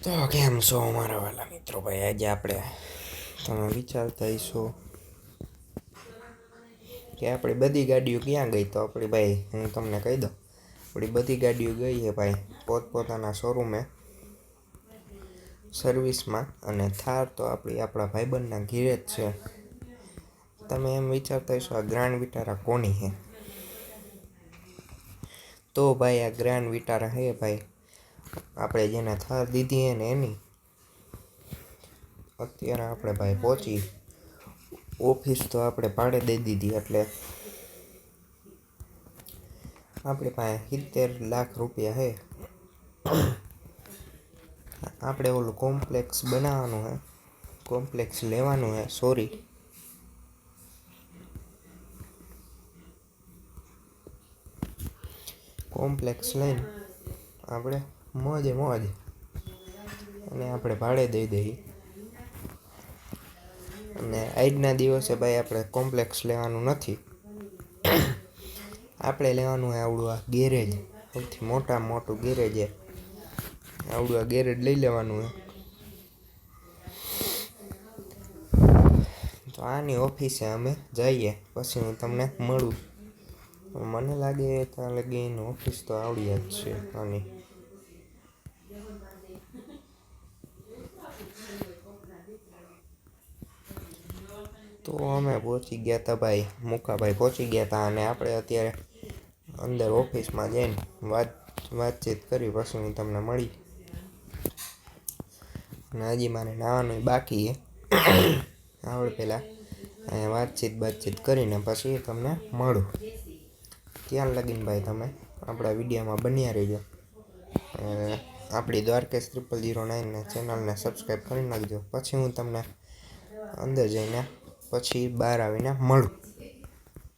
તો કેમ છો મારા વાલા મિત્રો? ભાઈ આજે આપણે તમે વિચારતા હશો કે આપણી બધી ગાડીઓ ક્યાં ગઈ. તો આપણી ભાઈ હું તમને કહી દઉં, આપણી બધી ગાડીઓ ગઈ છે ભાઈ પોતપોતાના શોરૂમે સર્વિસમાં. અને થાર તો આપણા ભાઈબંધના ઘીરે જ છે. તમે એમ વિચારતા હશો આ ગ્રાન્ડ વિટારા કોની છે? તો ભાઈ આ ગ્રાન્ડ વિટારા હે ભાઈ આપણે જેને થાર દીધી હે ને એની. અત્યારે આપણે ભાઈ પહોંચી ઓફિસ તો આપણે ભાડે દઈ દીધી, એટલે આપણી પાસે 70 લાખ રૂપિયા છે. આપણે ઓલું કોમ્પ્લેક્સ બનાવવાનું છે, કોમ્પ્લેક્સ લેવાનું છે. સોરી, કોમ્પ્લેક્સ લઈને આપણે મોજે મોજ અને આપણે ભાડે દઈ દઈએ. અને આજના દિવસે ભાઈ આપણે કોમ્પ્લેક્સ લેવાનું નથી, આપણે લેવાનું હોય આવડું આ ગેરેજ, સૌથી મોટામાં મોટું ગેરેજ છે. આવડું આ ગેરેજ લઈ લેવાનું હોય. તો આની ઓફિસે અમે જઈએ, પછી હું તમને મળું. મને લાગે ત્યાં લગી એની ઓફિસ તો આવડી જ છે આની. તો અમે પહોંચી ગયા હતા ભાઈ, મુકાભાઈ પહોંચી ગયા હતા. અને આપણે અત્યારે અંદર ઓફિસમાં જઈને વાતચીત કરી, પછી હું તમને મળી. અને હજી મારે નાવાનું બાકી છે. આપણે પહેલાં વાતચીત કરીને પછી તમને મળું. ત્યાં લગીને ભાઈ તમે આપણા વિડીયોમાં બન્યા રહેજો. આપણી દ્વારકેશ 0009 ચેનલને સબસ્ક્રાઈબ કરી નાખજો. પછી હું તમને અંદર જઈને પછી બહાર આવીને મળું.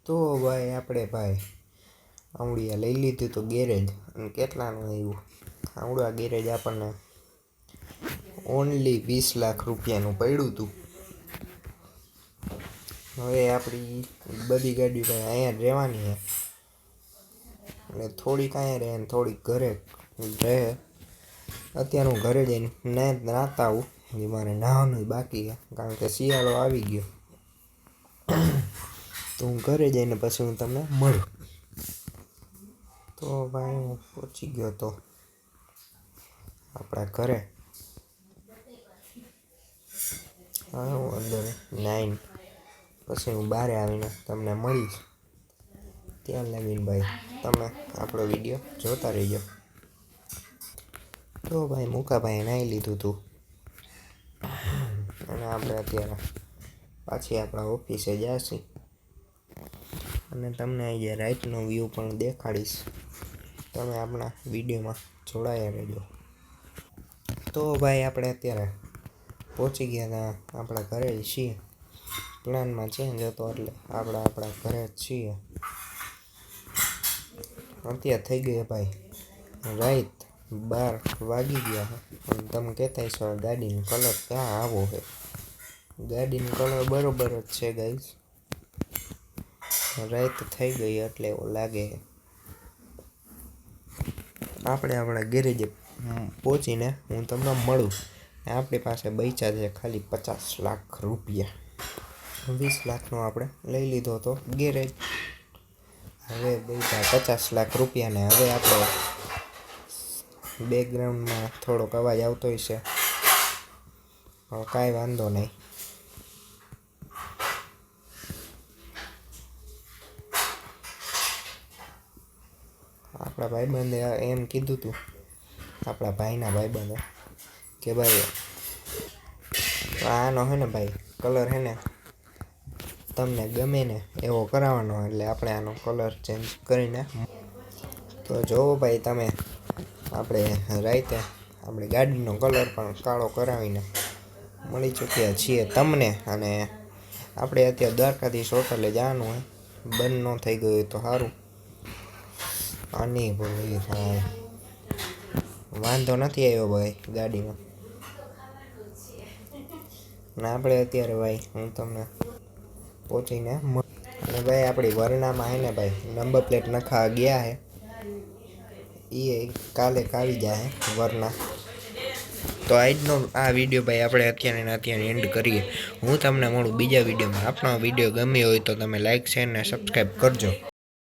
તો ભાઈ આપણે ભાઈ આવડિયા લઈ લીધું તો ગેરેજ. અને કેટલાનું આવ્યું આવડું આ ગેરેજ? આપણને ઓનલી 20 લાખ રૂપિયાનું પડ્યું હતું. હવે આપણી બધી ગાડીઓ ભાઈ અહીંયા જ રહેવાની છે. એટલે થોડીક અહીંયા રહે ને થોડીક ઘરે રહે. અત્યારે હું ઘરે જઈને નાહતા આવું, મારે નાહવાનું બાકી છે કારણ કે શિયાળો આવી ગયો. તો હું ઘરે જઈને પછી હું તમને મળું. તો ભાઈ હું પહોંચી ગયો તો આપણા ઘરે. હા, હું અંદર 9 પછી હું બહાર આવીને તમને મળીશ. ત્યાં લાગીને ભાઈ તમે આપણો વિડીયો જોતા રહીજો. તો ભાઈ મુકાભાઈ નાહી લીધું હતું અને આપણે અત્યારે પાછી આપણા ઓફિસે જઈશું. અને તમને અહીંયા રાઈટનો વ્યૂ પણ દેખાડીશ. તમે આપણા વિડીયોમાં જોડાયા રહેજો. તો ભાઈ આપણે અત્યારે પહોંચી ગયા હતા આપણા ઘરે જ છીએ. પ્લાનમાં ચેન્જ હતો એટલે આપણે આપણા ઘરે જ છીએ. અત્યારે થઈ ગઈ ભાઈ રાઈત 12 વાગી ગયા છે. તમે કહેતા હશો ગાડીનો કલર ક્યાં આવો છે? ગાડીનો કલર બરોબર જ છે ગાઈસ. રાઈત થઈ ગઈ એટલે એવું લાગે. આપણે આપણા ગેરેજે પહોંચીને હું તમને મળું. આપણી પાસે બચ્યા છે ખાલી 50 લાખ રૂપિયા. 20 લાખનો આપણે લઈ લીધો હતો ગેરેજ. હવે બચ્યા 50 લાખ રૂપિયાને. હવે આપણે બેકગ્રાઉન્ડમાં થોડોક અવાજ આવતો હશે, કાંઈ વાંધો નહીં. આપણા ભાઈબંધે એમ કીધું હતું, આપણા ભાઈના ભાઈબંધે, કે ભાઈ આનો હે ને ભાઈ કલર હે ને તમને ગમે ને એવો કરાવવાનો, એટલે આપણે આનો કલર ચેન્જ કરીને. તો જોવો ભાઈ તમે, આપણે રાતે આપણી ગાડીનો કલર પણ કાળો કરાવીને મળી ચૂક્યા છીએ તમને. અને આપણે અત્યારે દ્વારકાધીશ હોટલે જવાનું હોય, બંધ ન થઈ ગયું તો સારું. આની ભાઈ વાંધો નથી આવ્યો ભાઈ ગાડીમાં. અને આપણે અત્યારે ભાઈ હું તમને પહોંચીને અને ભાઈ આપણી વરણામાં હે ને ભાઈ નંબર પ્લેટ નખા ગયા હે. એ કાલે આવી જાય વરના. તો આજનો આ વિડીયો ભાઈ આપણે અત્યારે એન્ડ કરીએ. હું તમને મળું બીજા વિડીયોમાં. આપણો વિડીયો ગમ્યો હોય તો તમે લાઇક શેર ને સબસ્ક્રાઈબ કરજો.